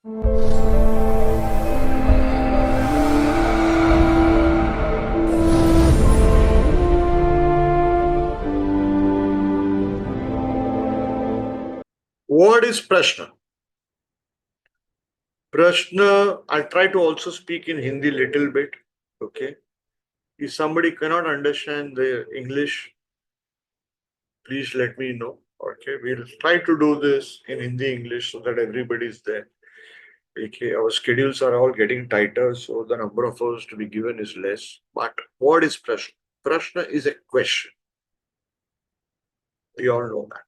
What is Prashna? Prashna, I'll try to also speak in Hindi little bit. Okay. If somebody cannot understand the English, please let me know. Okay. We'll try to do this in Hindi English so that everybody is there. Okay. Our schedules are all getting tighter, so the number of hours to be given is less. But what is Prashna? Prashna is a question. We all know that.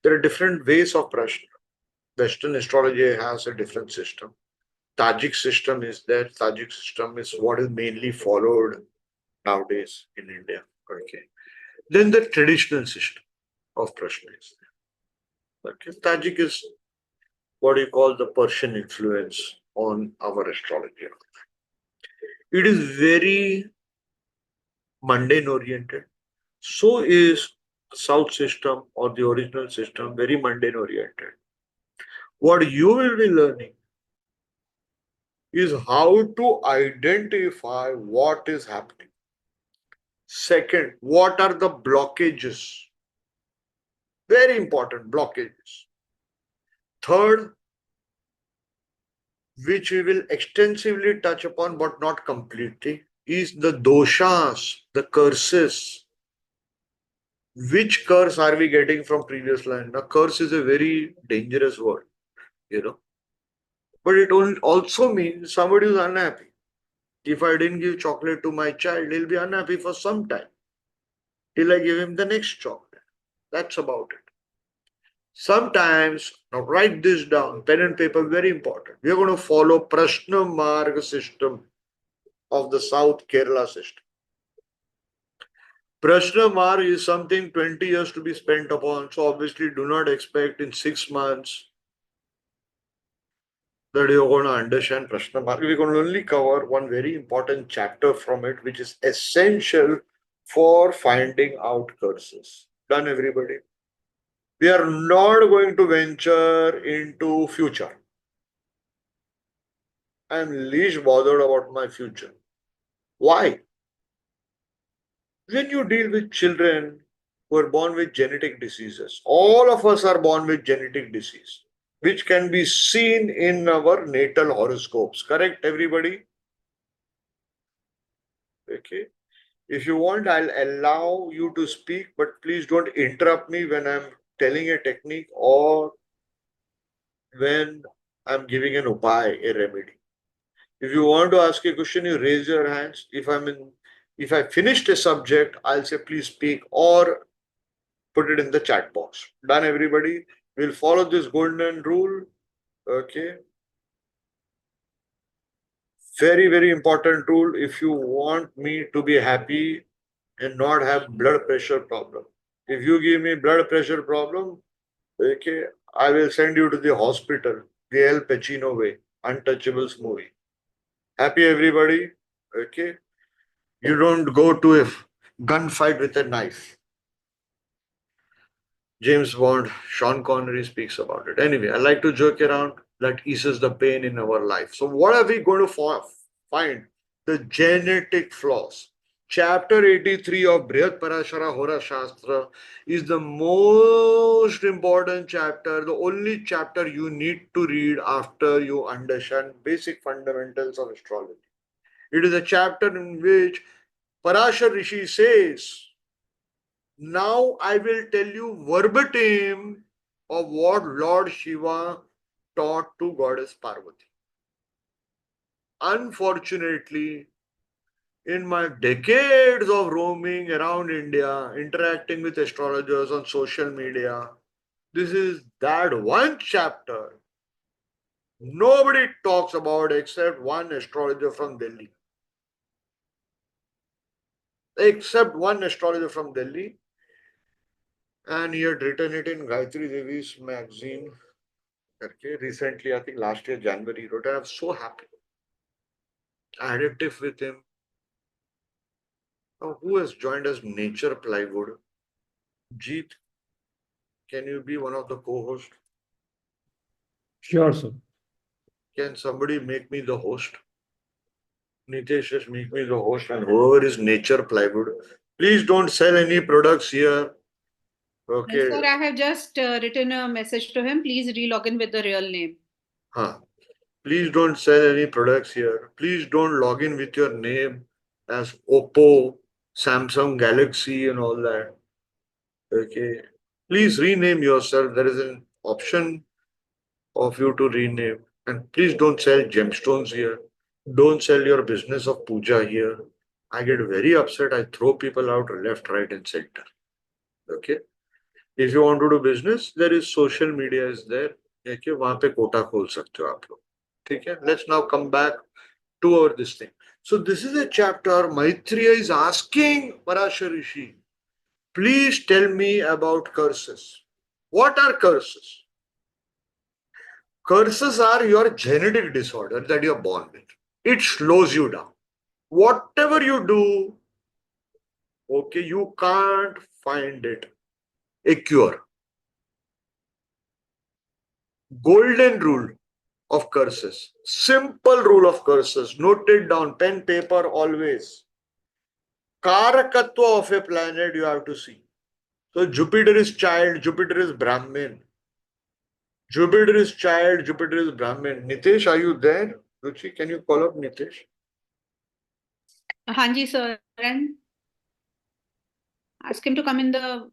There are different ways of Prashna. Western astrology has a different system. Tajik system is there. Tajik system is what is mainly followed nowadays in India. Okay. Then the traditional system of Prashna is there. Okay. Tajik is what you call the Persian influence on our astrology. It is very mundane oriented. So is South system or the original system very mundane oriented. What you will be learning is how to identify what is happening. Second, what are the blockages? Very important blockages. Third, which we will extensively touch upon but not completely, is the doshas, the curses. Which curse are we getting from previous line? Now, curse is a very dangerous word, but it also means somebody is unhappy. If I didn't give chocolate to my child, he'll be unhappy for some time till I give him the next chocolate. That's about it. Sometimes, now write this down, pen and paper, very important. We are going to follow Prashna Marg system of the South Kerala system. Prashna Marg is something 20 years to be spent upon, so obviously do not expect in 6 months that you're going to understand Prashna Marg. We're going to only cover one very important chapter from it, which is essential for finding out curses. Done, everybody? We are not going to venture into future. I'm least bothered about my future. Why? When you deal with children who are born with genetic diseases, all of us are born with genetic disease, which can be seen in our natal horoscopes. Correct, everybody? Okay. If you want, I'll allow you to speak, but please don't interrupt me when I'm telling a technique or when I'm giving an upay, a remedy. If you want to ask a question, you raise your hands. If I finished a subject, I'll say please speak or put it in the chat box. Done, everybody? We'll follow this golden rule. Okay. Very, very important rule if you want me to be happy and not have blood pressure problem. If you give me blood pressure problem, okay, I will send you to the hospital, the Al Pacino way, Untouchables movie. Happy, everybody? Okay. You don't go to a gunfight with a knife. James Bond, Sean Connery speaks about it. Anyway, I like to joke around. That eases the pain in our life. So, what are we going to find? The genetic flaws. Chapter 83 of Brihat Parashara Hora Shastra is the most important chapter, the only chapter you need to read after you understand basic fundamentals of astrology. It is a chapter in which Parashar Rishi says, now I will tell you verbatim of what Lord Shiva taught to Goddess Parvati. Unfortunately, in my decades of roaming around India, interacting with astrologers on social media, this is that one chapter nobody talks about except one astrologer from Delhi. Except one astrologer from Delhi. And he had written it in Gayatri Devi's magazine. Okay, recently, I think last year, January, he wrote, and I'm so happy. I had a tiff with him. Now, who has joined us? Nature Plywood. Jeet, can you be one of the co-hosts? Sure, sir. Can somebody make me the host? Nitesh, just make me the host, and whoever is Nature Plywood, please don't sell any products here. Okay. Sir, I have just written a message to him. Please re-log in with the real name. Please don't sell any products here. Please don't log in with your name as Oppo, Samsung Galaxy, and all that. Okay. Please rename yourself. There is an option of you to rename. And please don't sell gemstones here. Don't sell your business of puja here. I get very upset. I throw people out left, right, and center. Okay. If you want to do business, there is social media is there. Okay, वहाँ पे कोटा खोल सकते हो आप लोग. ठीक है. Let's now come back to our this thing. So this is a chapter. Maitreya is asking Parashar Rishi, please tell me about curses. What are curses? Curses are your genetic disorder that you are born with. It slows you down. Whatever you do, okay, you can't find it a cure. Golden rule of curses. Simple rule of curses. Note it down. Pen, paper, always. Karakatva of a planet you have to see. So Jupiter is child, Jupiter is Brahmin. Jupiter is child, Jupiter is Brahmin. Nitesh, are you there? Ruchi, can you call up Nitesh? Hanji, sir. And ask him to come in the...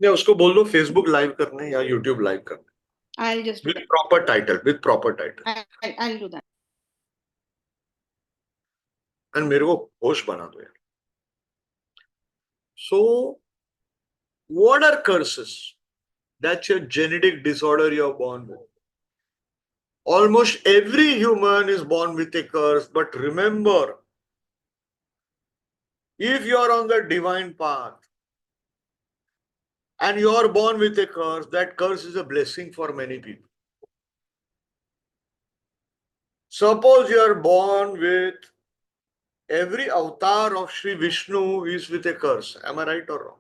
नहीं उसको बोल दो Facebook live करने या YouTube live करने. I'll just do with that. proper title, with proper title. I'll do that. And मेरे को host बना दो यार. So, what are curses? That's your genetic disorder you're born with. Almost every human is born with a curse, but remember, if you're on the divine path and you're born with a curse, that curse is a blessing for many people. Suppose you're born with every avatar of Sri Vishnu is with a curse. Am I right or wrong?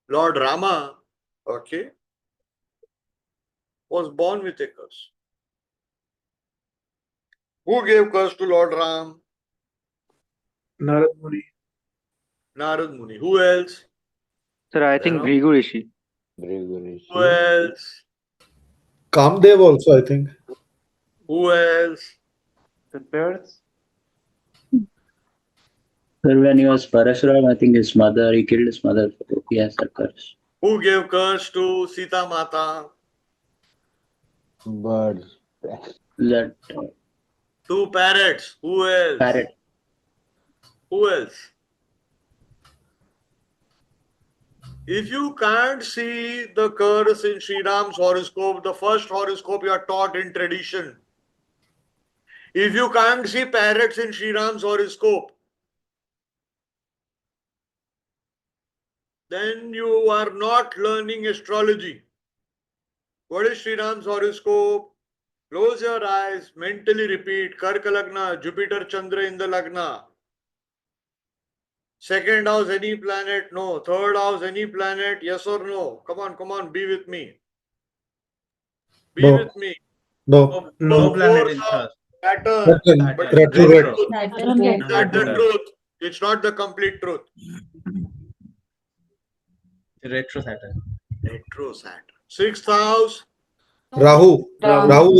Lord Rama, okay, was born with a curse. Who gave curse to Lord Ram? Narad Muni. Narad Muni. Who else? Sir, I think Bhrigu Rishi. Who else? Kamdev also, I think. Who else? The birds. Sir, when he was Parashuram, I think his mother, he killed his mother. He has a curse. Who gave curse to Sita Mata? Birds. That Two parrots. Who else? parrot. Who else? If you can't see the curse in Sri Ram's horoscope, the first horoscope you are taught in tradition. If you can't see parrots in Sri Ram's horoscope, then you are not learning astrology. What is Sri Ram's horoscope? Close your eyes, mentally repeat, Karka Lagna, Jupiter Chandra in the Lagna. Second house, any planet? No. Third house, any planet? Yes or no? Come on, be with me. Be No. with me. No. No planet in Fourth house, first. Saturn. But Retrograde. it's not the truth. It's not the complete truth. Retro Saturn. Retro Saturn. Sixth house. Rahu. Rahu. Not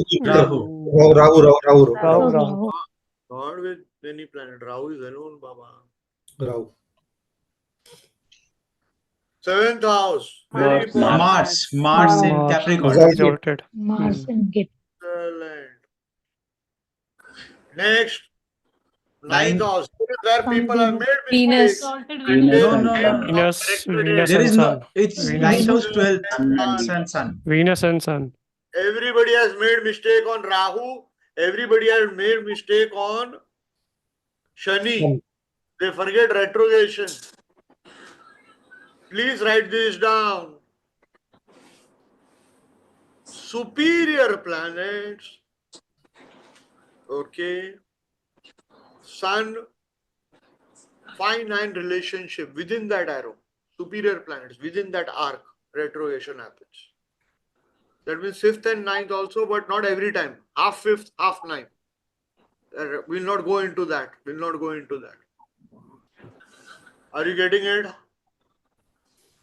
with any planet. Rahu is alone, Baba. Rahu. Seventh house. Very important. Mars in Capricorn. Exalted. Mars and get Excellent. Next. Ninth. Ninth house. This is where people have made Venus. mistakes. Venus No, and no, Sun. no. There is no. It's Venus. 9th house, 12th, Sun. and Sun. Venus and Sun. Everybody has made mistake on Rahu. Everybody has made mistake on Shani. They forget retrogression. Please write this down. Superior planets. Okay. Sun, 5-9 relationship within that arrow. Superior planets within that arc. Retrogression happens. That means fifth and ninth also, but not every time. Half fifth, half ninth. We'll not go into that. We'll not go into that. Are you getting it?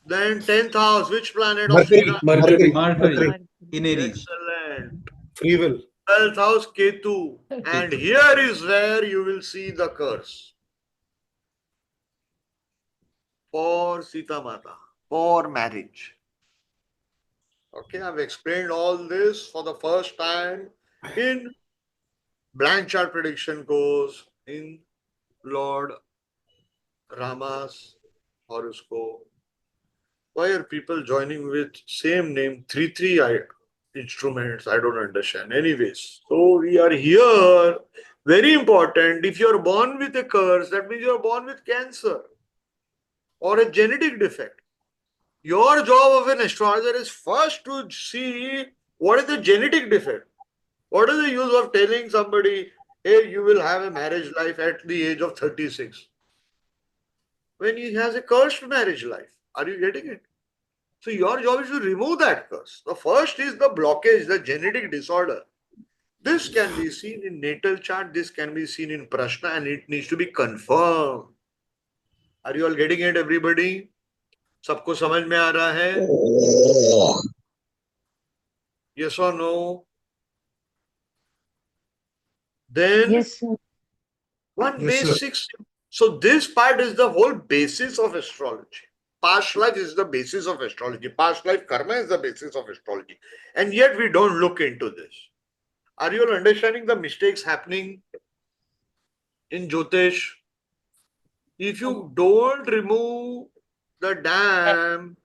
Then 10th house, which planet of Mercury. Sri Mercury. Mercury in Aries. Excellent. Free will. 12th house, Ketu. And here is where you will see the curse for Sita Mata, for marriage. Okay, I've explained all this for the first time in blank chart prediction course in Lord Rama's horoscope. Why are people joining with same name, three instruments? I don't understand. Anyways, so we are here. Very important. If you are born with a curse, that means you are born with cancer or a genetic defect. Your job of an astrologer is first to see what is the genetic defect. What is the use of telling somebody, hey, you will have a marriage life at the age of 36 when he has a cursed marriage life? Are you getting it? So your job is to remove that curse. The first is the blockage, the genetic disorder. This can be seen in natal chart, this can be seen in Prashna, and it needs to be confirmed. Are you all getting it, everybody? सबको समझ में आ रहा है? Yes or no? Then Yes, sir. one Yes, sir. basic. So this part is the whole basis of astrology. Past life is the basis of astrology. Past life karma is the basis of astrology. And yet we don't look into this. Are you all understanding the mistakes happening in jyotish? If you don't remove the dam,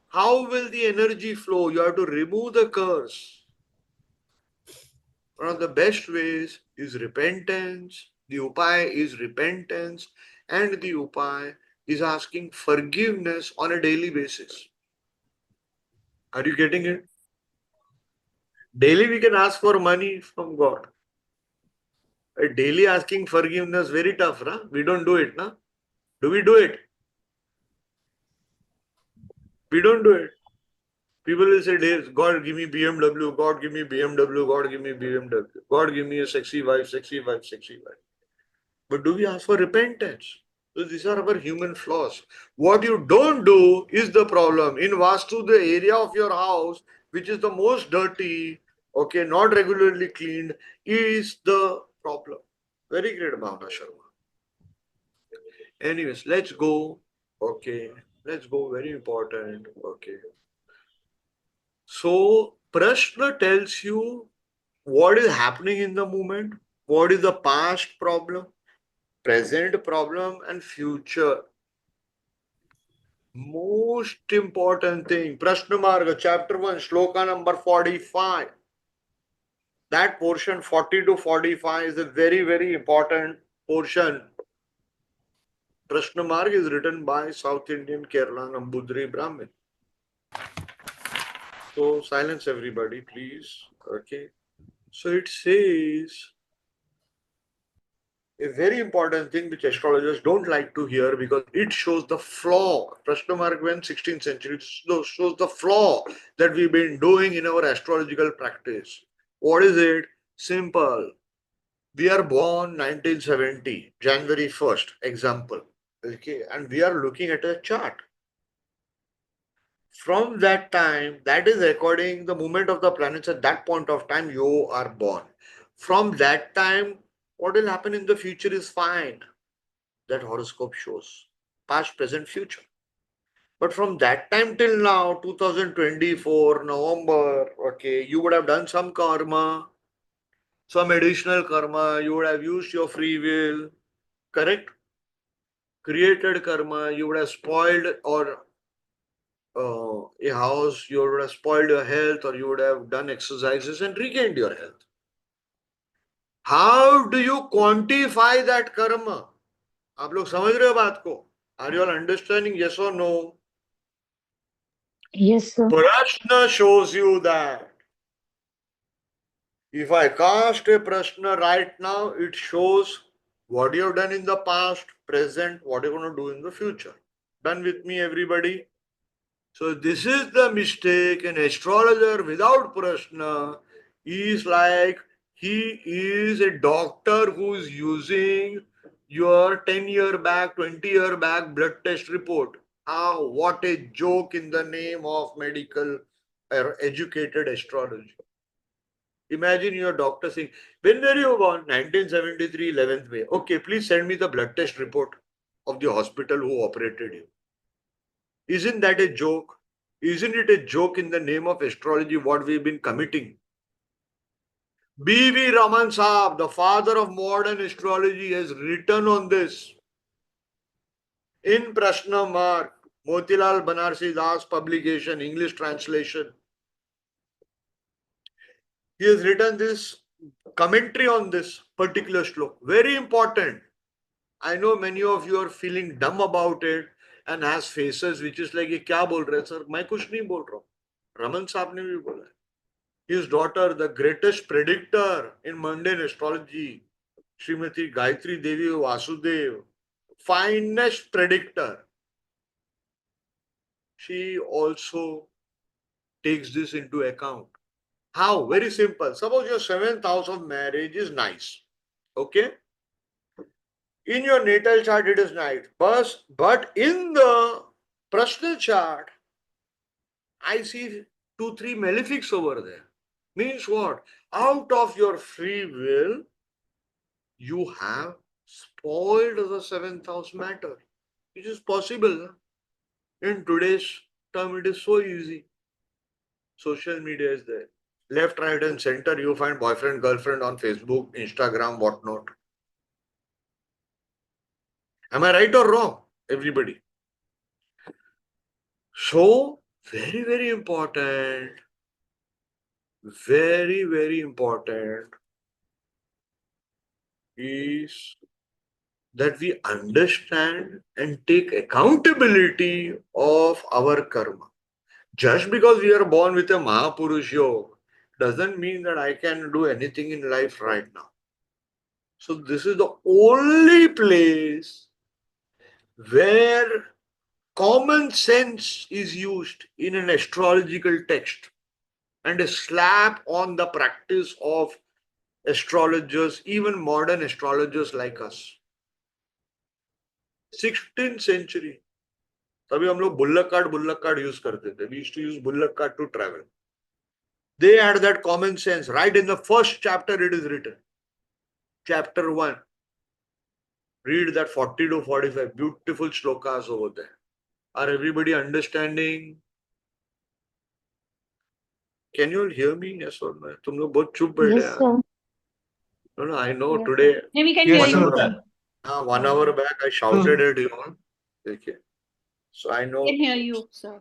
how will the energy flow? You have to remove the curse. One of the best ways is repentance. The upaya is repentance, and the upaya is asking forgiveness on a daily basis. Are you getting it? Daily we can ask for money from God. Daily asking forgiveness, very tough, na? We don't do it, na? Do we do it? We don't do it. People will say, God give me BMW, God give me BMW, God give me BMW, God give me a sexy wife, sexy wife, sexy wife. But do we ask for repentance? So these are our human flaws. What you don't do is the problem. In Vastu, the area of your house, which is the most dirty, okay, not regularly cleaned, is the problem. Very great, Bhavna Sharma. Anyways, let's go. Okay, let's go. Very important. Okay. So, Prashna tells you what is happening in the moment, what is the past problem, present problem, and future. Most important thing, Prashna Marga, chapter 1, shloka number 45. That portion 40 to 45 is a very, very important portion. Prashna Marga is written by South Indian Kerala Nambudri Brahmin. So silence everybody, please. Okay. So it says a very important thing which astrologers don't like to hear because it shows the flaw. Prashna Marga went 16th century. It shows the flaw that we've been doing in our astrological practice. What is it? Simple. We are born 1970, January 1st, example. Okay, and we are looking at a chart. From that time, that is according the movement of the planets at that point of time you are born. From that time, what will happen in the future is fine. That horoscope shows past, present, future. But from that time till now, 2024, November, okay, you would have done some karma, some additional karma, you would have used your free will, correct? Created karma, you would have spoiled or a house, you would have spoiled your health, or you would have done exercises and regained your health. How do you quantify that karma? आप लोग समझ रहे हो बात को? Are you all understanding? Yes or no? Yes, sir. Prashna shows you that. If I cast a Prashna right now, it shows what you have done in the past, present, what you're going to do in the future. Done with me, everybody? So this is the mistake. An astrologer without Prashna is like he is a doctor who is using your 10-year back, 20-year back blood test report. Ah, what a joke in the name of medical or educated astrology. Imagine your doctor saying, when were you born? 1973, 11th May. Okay, please send me the blood test report of the hospital who operated you. Isn't that a joke? Isn't it a joke in the name of astrology what we've been committing? B.V. Raman Saab, the father of modern astrology, has written on this in Prashna Mark, Motilal Banarsi Das publication, English translation. He has written this commentary on this particular slok. Very important. I know many of you are feeling dumb about it and has faces which is like, ये क्या बोल रहे हैं sir? मैं कुछ नहीं बोल रहा हूँ. रमन साहब ने भी बोला है. His daughter, the greatest predictor in mundane astrology, Srimati Gayatri Devi Vasudev, finest predictor. She also takes this into account. How? Very simple. Suppose your 7th house of marriage is nice. Okay? In your natal chart, it is nice. But in the Prashna chart, I see 2-3 malefics over there. Means what? Out of your free will, you have spoiled the 7th house matter. It is possible. In today's term, it is so easy. Social media is there. Left, right, and center, you find boyfriend, girlfriend on Facebook, Instagram, whatnot. Am I right or wrong, everybody? So, very, very important. Very, very important is that we understand and take accountability of our karma. Just because we are born with a Mahapurush Yoga doesn't mean that I can do anything in life right now. So this is the only place where common sense is used in an astrological text and a slap on the practice of astrologers, even modern astrologers like us. 16th century. तभी हम लोग bullock card use करते थे. We used to use bullock cart to travel. They had that common sense. Right in the first chapter, it is written. Chapter 1. Read that 40 to 45 beautiful shlokas over there. Are everybody understanding? Can you all hear me? Yes or no? तुम लोग बहुत चुप बैठे Yes, हैं. sir. No, I know Yes, today. Yeah, we can Yes, hear you. sir. 1 hour back, I shouted at you all. Okay. So I know. We can hear you, sir.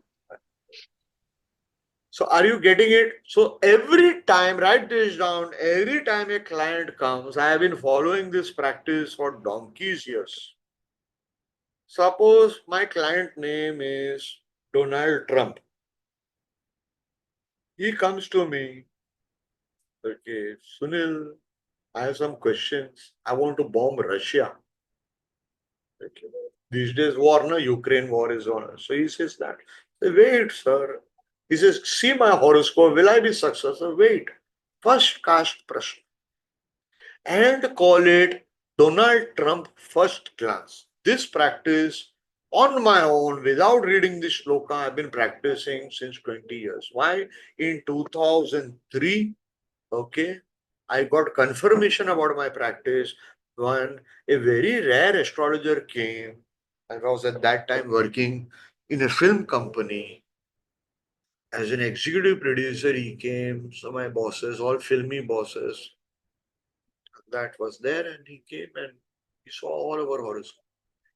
So are you getting it? So every time, write this down, every time a client comes, I have been following this practice for donkey's years. Suppose my client name is Donald Trump. He comes to me, okay, Sunil, I have some questions. I want to bomb Russia. Okay. These days, war, no, Ukraine war is on. So he says that. Say, wait, sir. He says, see my horoscope. Will I be successful? Wait. First cast Prashna and call it Donald Trump first glance. This practice on my own without reading this shloka, I've been practicing since 20 years. Why? In 2003, okay, I got confirmation about my practice when a very rare astrologer came. I was at that time working in a film company as an executive producer. He came, so my bosses, all filmy bosses, that was there, and he came and he saw all our horoscope.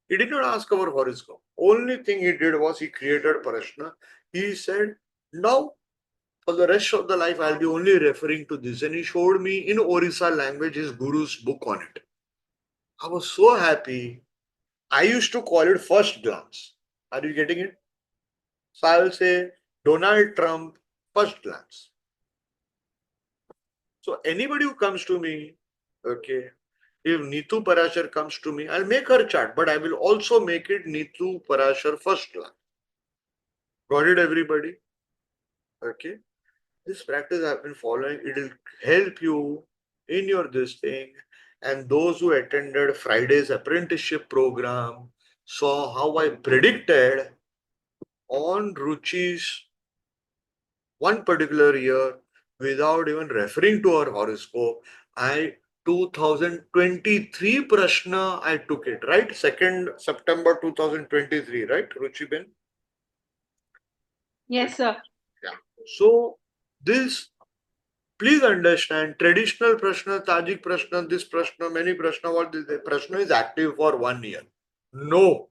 He did not ask our horoscope. Only thing he did was he created Prashna. He said, now for the rest of the life, I'll be only referring to this. And he showed me in Orissa language his guru's book on it. I was so happy. I used to call it first glance. Are you getting it? So I will say Donald Trump first glance. So anybody who comes to me, okay, if Neetu Parashar comes to me, I'll make her chart, but I will also make it Neetu Parashar first glance. Got it, everybody? Okay. This practice I've been following, it will help you in your this thing. And those who attended Friday's apprenticeship program saw how I predicted on Ruchi's one particular year without even referring to her horoscope. 2023 Prashna, I took it, right? 2nd September 2023, right, Ruchi Ben? Yes, sir. Yeah. So this, please understand, traditional Prashna, Tajik Prashna, this Prashna, many Prashna, what is the Prashna is active for 1 year. No.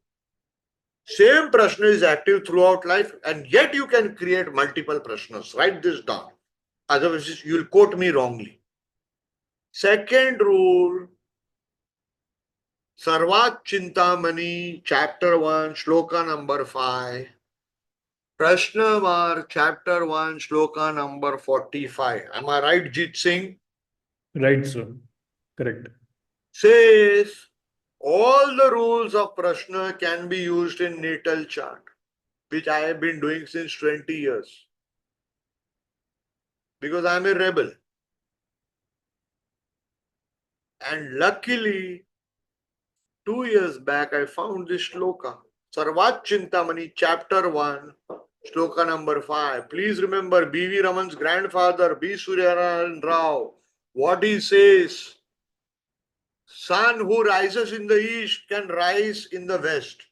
Same Prashna is active throughout life, and yet you can create multiple Prashnas. Write this down. Otherwise, you will quote me wrongly. Second rule, Sarvat Chintamani, chapter 1, shloka number 5. Prashna Mar, chapter 1, shloka number 45. Am I right, Jit Singh? Right, sir. Correct. Says all the rules of Prashna can be used in natal chart, which I have been doing since 20 years. Because I am a rebel. And luckily, 2 years back, I found this shloka. Sarvat Chintamani, chapter 1, shloka number 5. Please remember B.V. Raman's grandfather, B. Suryanarayan Rao, what he says, sun who rises in the east can rise in the west.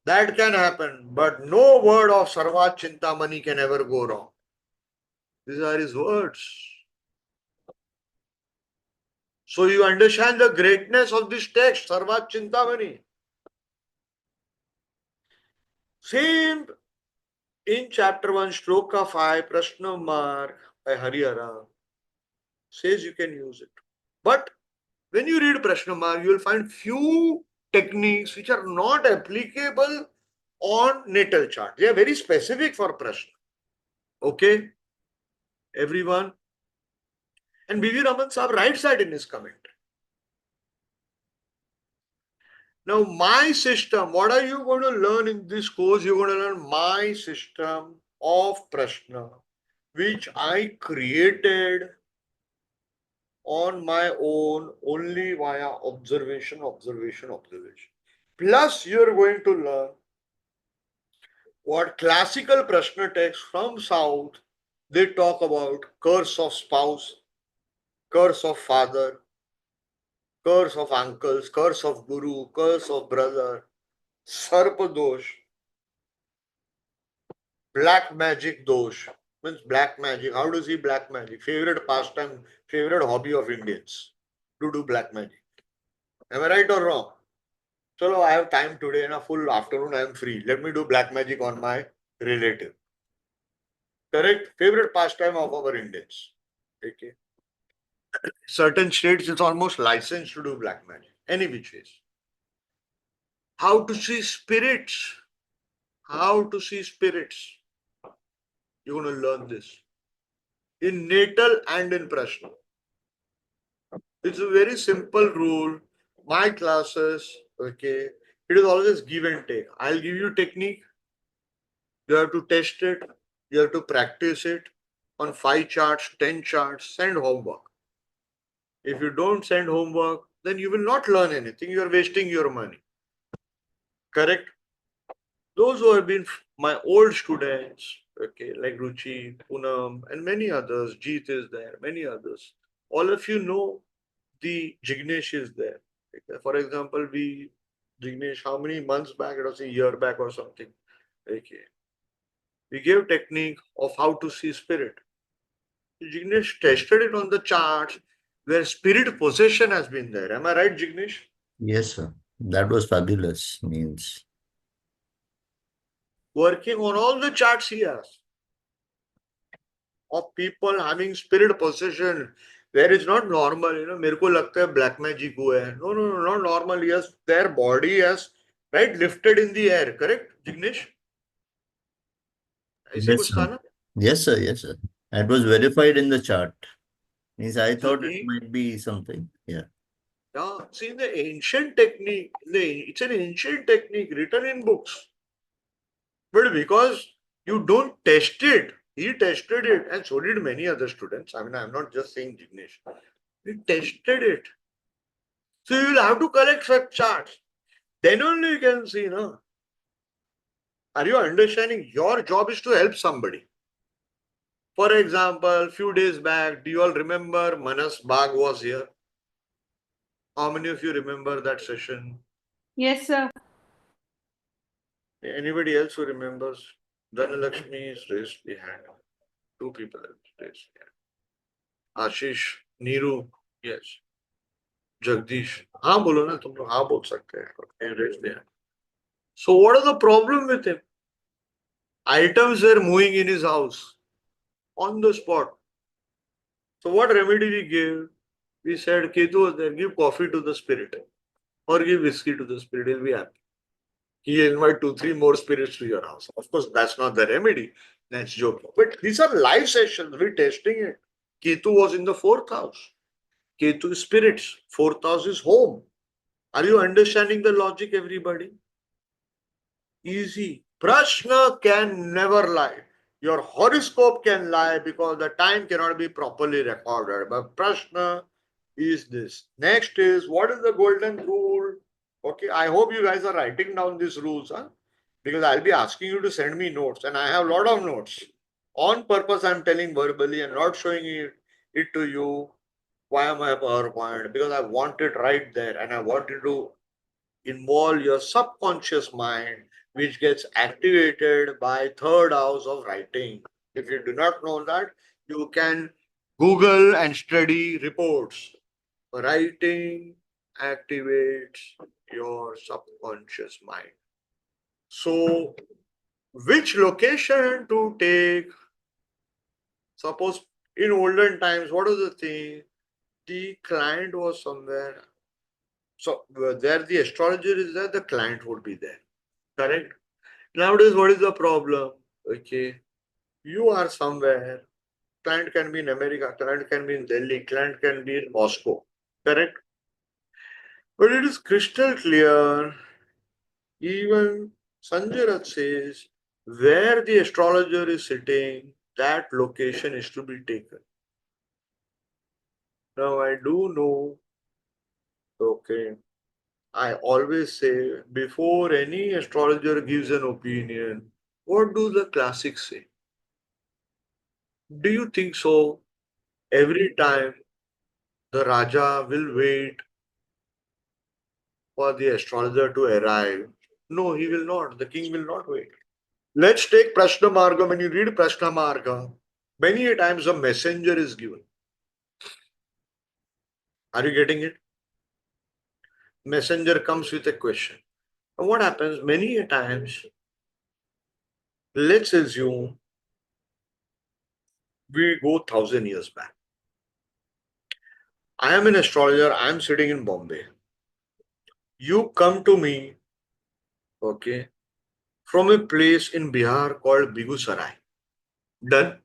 That can happen, but no word of Sarvat Chintamani can ever go wrong. These are his words. So you understand the greatness of this text, Sarvat Chintamani. Same in chapter 1, shloka 5, Prashna Mark by Harihara says you can use it. But when you read Prashna Mark, you will find few techniques which are not applicable on natal chart. They are very specific for Prashna. Okay, everyone. And B.V. Raman Sahib writes that in his comment. Now, my system, what are you going to learn in this course? You're going to learn my system of Prashna, which I created on my own only via observation. Plus, you're going to learn what classical Prashna texts from South, they talk about curse of spouse, curse of father, curse of uncles, curse of guru, curse of brother, sarpa dosh, black magic dosh. Means black magic. How to see black magic? Favorite pastime, favorite hobby of Indians to do black magic. Am I right or wrong? So I have time today and a full afternoon I am free. Let me do black magic on my relative. Correct? Favorite pastime of our Indians. Okay. Certain states it's almost licensed to do black magic. Any which ways. How to see spirits. How to see spirits. You're going to learn this. In natal and in Prashna. It's a very simple rule. My classes, okay, it is always give and take. I'll give you technique. You have to test it. You have to practice it on 5 charts, 10 charts, send homework. If you don't send homework, then you will not learn anything. You are wasting your money. Correct? Those who have been my old students, okay, like Ruchi, Poonam, and many others, Jeet is there, many others. All of you know the Jignesh is there. Okay. For example, Jignesh, how many months back? It was a year back or something. Okay. We gave technique of how to see spirit. Jignesh tested it on the charts where spirit possession has been there. Am I right, Jignesh? Yes, sir. That was fabulous. Means Working on all the charts he has of people having spirit possession where it's not normal. मेरे को लगता है black magic हुआ है. No, not normal. Yes, their body has right lifted in the air. Correct, Jignesh? ऐसे yes, कुछ था sir. ना? Yes, sir. Yes, sir. It was verified in the chart. Means I thought it See, might be something. Yeah. see the ancient technique. It's an ancient technique written in books. But because you don't test it, he tested it, and so did many other students. I mean, I'm not just saying Jignesh. He tested it. So you will have to collect such charts. Then only you can see, no? Are you understanding? Your job is to help somebody. For example, few days back, do you all remember Manas Bagh was here? How many of you remember that session? Yes, sir. Anybody else who remembers? Dhanalakshmi is raised the hand. Two people have raised the hand. Ashish, Neeru, yes. Jagdish. हाँ बोलो ना तुम लोग हाँ बोल सकते हैं. Raise the hand. So what is the problem with him? Items were moving in his house on the spot. So what remedy we gave? We said, Ketu was there, give coffee to the spirit or give whiskey to the spirit, he'll be happy. He'll invite 2-3 more spirits to your house. Of course, that's not the remedy. That's joking. But these are live sessions. We're testing it. Ketu was in the 4th house. Ketu is spirits. 4th house is home. Are you understanding the logic, everybody? Easy. Prashna can never lie. Your horoscope can lie because the time cannot be properly recorded. But Prashna is this. Next is, what is the golden rule? Okay, I hope you guys are writing down these rules, huh? Because I'll be asking you to send me notes, and I have a lot of notes. On purpose, I'm telling verbally and not showing it to you via my PowerPoint because I want it right there and I want you to involve your subconscious mind, which gets activated by 3rd house of writing. If you do not know that, you can Google and study reports. Writing activates your subconscious mind. So, which location to take? Suppose in olden times, what is the thing? The client was somewhere. So, there the astrologer is there, the client would be there. Correct? Nowadays, what is the problem? Okay, you are somewhere. Client can be in America, client can be in Delhi, client can be in Moscow. Correct? But it is crystal clear. Even Sanjay Rath says where the astrologer is sitting, that location is to be taken. Now, I do know, okay, I always say before any astrologer gives an opinion, what do the classics say? Do you think so? Every time the Raja will wait for the astrologer to arrive. No, he will not. The king will not wait. Let's take Prashna Marga. When you read Prashna Marga, many a times a messenger is given. Are you getting it? Messenger comes with a question. And what happens many a times, let's assume we go 1,000 years back. I am an astrologer, I am sitting in Bombay. You come to me, okay, from a place in Bihar called Begusarai. Done.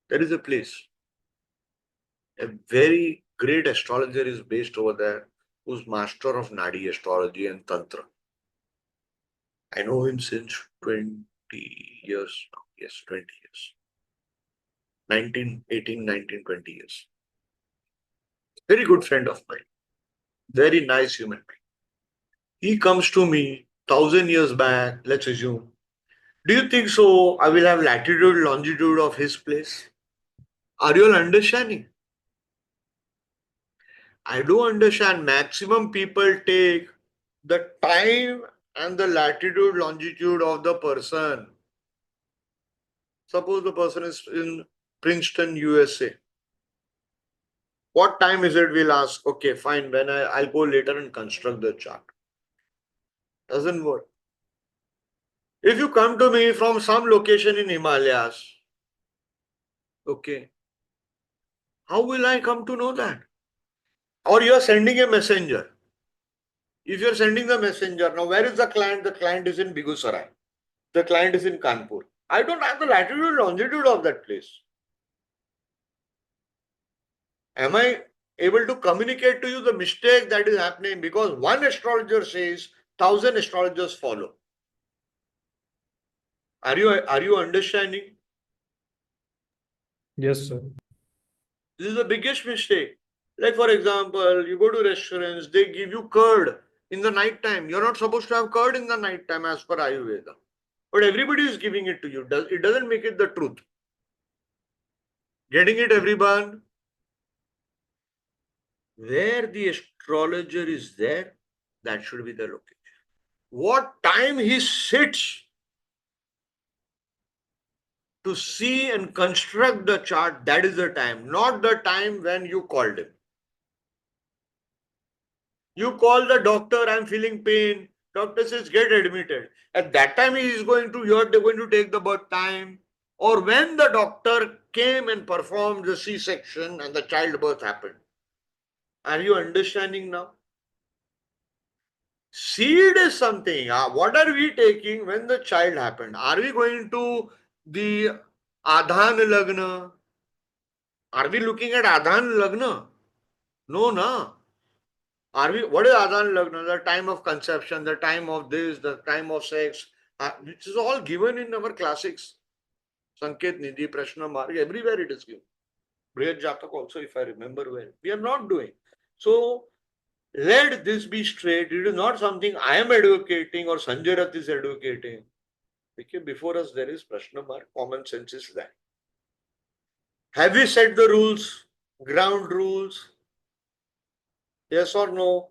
There is a place. A very great astrologer is based over there, who's master of Nadi astrology and Tantra. I know him since 20 years now. Yes, 20 years. 19, 18, 19, 20 years. Very good friend of mine. Very nice human being. He comes to me 1,000 years back, let's assume. Do you think so? I will have latitude, longitude of his place? Are you all understanding? I do understand maximum people take the time and the latitude, longitude of the person. Suppose the person is in Princeton, USA. What time is it? We'll ask. Okay, fine. When I'll go later and construct the chart. Doesn't work. If you come to me from some location in Himalayas, okay, how will I come to know that? Or you are sending a messenger. If you are sending the messenger, now where is the client? The client is in Begusarai. The client is in Kanpur. I don't have the latitude and longitude of that place. Am I able to communicate to you the mistake that is happening? Because one astrologer says, 1,000 astrologers follow. Are you understanding? Yes, sir. This is the biggest mistake. Like for example, you go to restaurants, they give you curd in the night time. You're not supposed to have curd in the night time as per Ayurveda. But everybody is giving it to you. It doesn't make it the truth. Getting it, everyone? Where the astrologer is there, that should be the location. What time he sits to see and construct the chart, that is the time, not the time when you called him. You call the doctor, I'm feeling pain. Doctor says, get admitted. At that time, he is going to, they're going to take the birth time. Or when the doctor came and performed the C-section and the childbirth happened. Are you understanding now? Seed is something. What are we taking when the child happened? Are we going to the Adhan Lagna? Are we looking at Adhan Lagna? No, no. What is Adhan Lagna? The time of conception, the time of this, the time of sex, which is all given in our classics. Sanket Nidhi, Prashna Marg, everywhere it is given. Brihad Jatak also, if I remember well. We are not doing. So, let this be straight. It is not something I am advocating or Sanjay Rath is advocating. Okay, before us there is Prashna Marg. Common sense is that. Have we set the rules? Ground rules? Yes or no?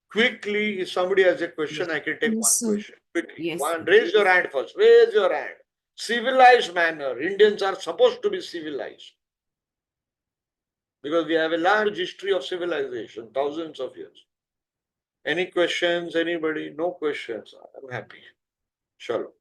Quickly, if somebody has a question, I can take one question. Quickly. One, raise your hand first. Raise your hand. Civilized manner. Indians are supposed to be civilized. Because we have a large history of civilization, thousands of years. Any questions? Anybody? No questions. I'm happy. Shalom.